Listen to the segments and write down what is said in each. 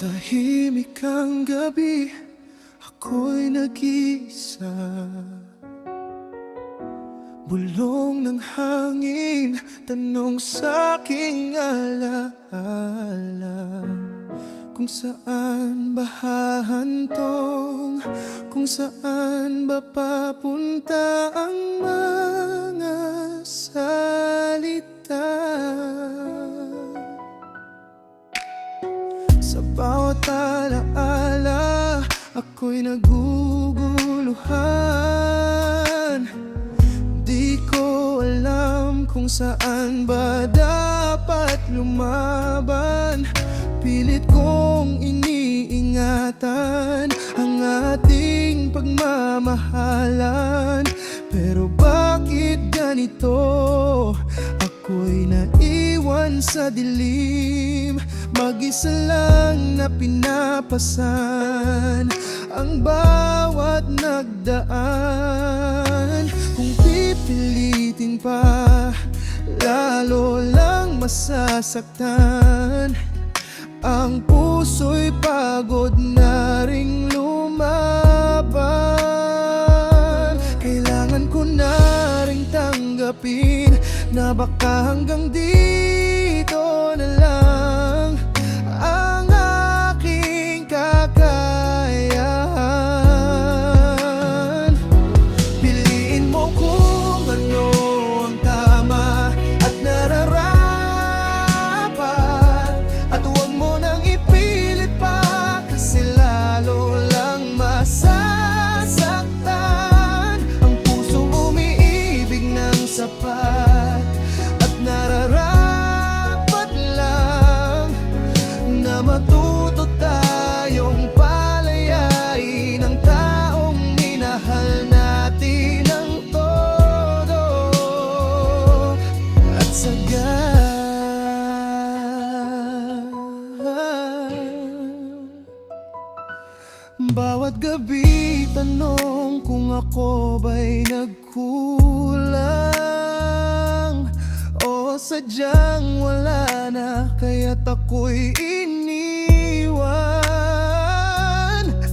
Tahimik ang gabi, ako'y nag-iisa. Bulong ng hangin, tanong sa'king alaala. Kung saan ba hahantong, kung saan ba papunta ang mga salita. Sa bawat alaala, ako'y naguguluhan. Di ko alam kung saan ba dapat lumaban. Pilit kong iniingatan ang ating pagmamahalan. Pero bakit ganito? Ako'y naiwan sa dilim, mag-isa lang na pinapasan ang bawat nagdaan. Kung pipilitin pa, lalo lang masasaktan. Ang puso'y pagod na ring lumaban. Kailangan ko na ring tanggapin na baka hanggang dito na lang ang aking kakayahan. Piliin mo kung ano ang tama at nararapat, at huwag mo nang ipilit pa, kasi lalo lang masasaktan. Ang pusong umiibig ng sapat at nararapat lang na matuto tayong palayain ang taong minahal natin ng todo at sagad. Bawat gabi tanong kung ako ba'y nagkulang o sadyang wala na, kaya't ako'y iniwan.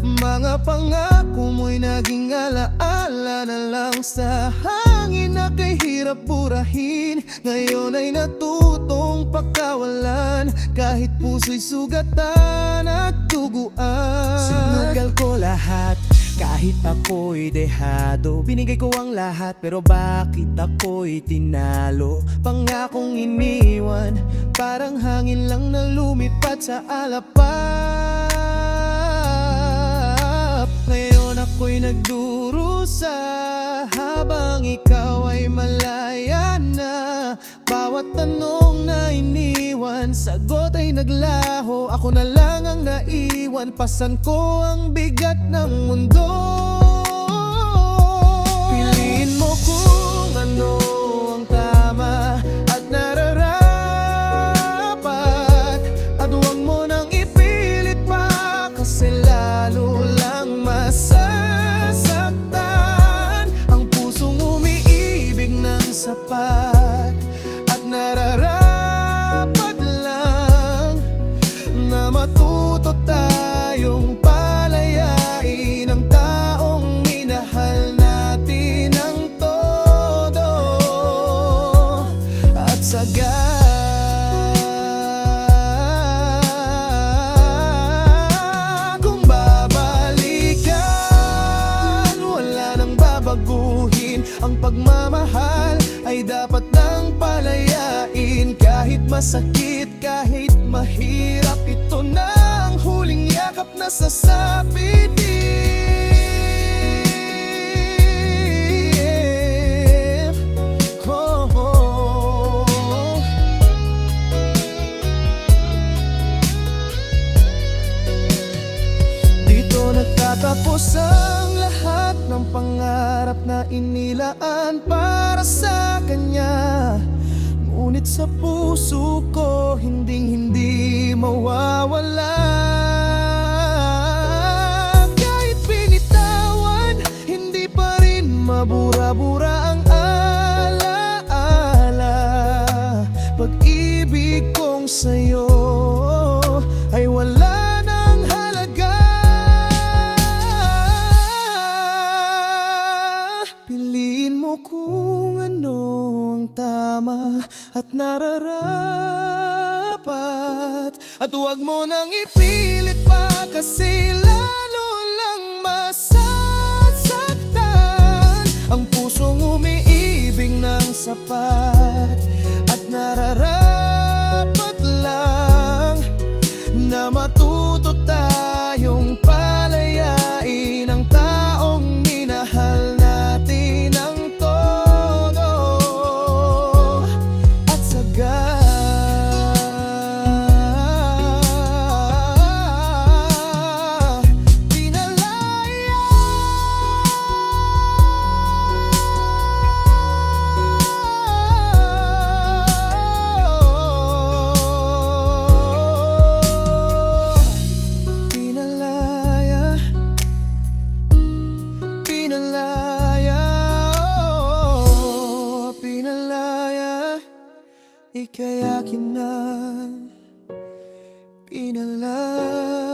Mga pangako mo'y naging alaala na lang sa hangin na kahirap burahin. Ngayon ay natutong pagkawalan, kahit puso'y sugatan at duguan. Sinugal ko lahat, kahit ako'y dehado. Binigay ko ang lahat, pero bakit ako'y tinalo? Pangakong iniwan, parang hangin lang na lumipad sa alapap. Ngayon ako'y nagdurusa, habang ikaw ay malaya na. Bawat tanong na iniwan, sagot ay naglaho. Ako na lang ang naiwan, pasan ko ang bigat ng mundo. Piliin mo kung ano ang tama at nararapat, at huwag mo nang ipilit pa, kasi lalo lang masasaktan. Ang pusong umiibig ng sapat at nararapat lang na matuto tayong palayain ang taong minahal natin ng todo at sagad. Kung babalikan, wala nang babaguhin. Ang pagmamahal ay dapat nang palayain. Kahit masakit, kahit mahirap, ito na ang huling yakap na sasapitin. Oh, oh. Dito nagtatapos ang lahat ng pangarap na inilaan para sa kanya. Ngunit sa puso ko, hinding-hindi mawawala. Kahit pinitawan, hindi pa rin mabura-bura ang alaala. Pag-ibig kong sa'yo ay wala na mo nang ipilit pa, kasi lalo lang masasaktan Ang pusong umiibig ng sapat at nararapat lang na matuto tayong palayain ang taong minahal natin ng todo at sagad. Pinalaya, ika'y akin na pinalaya.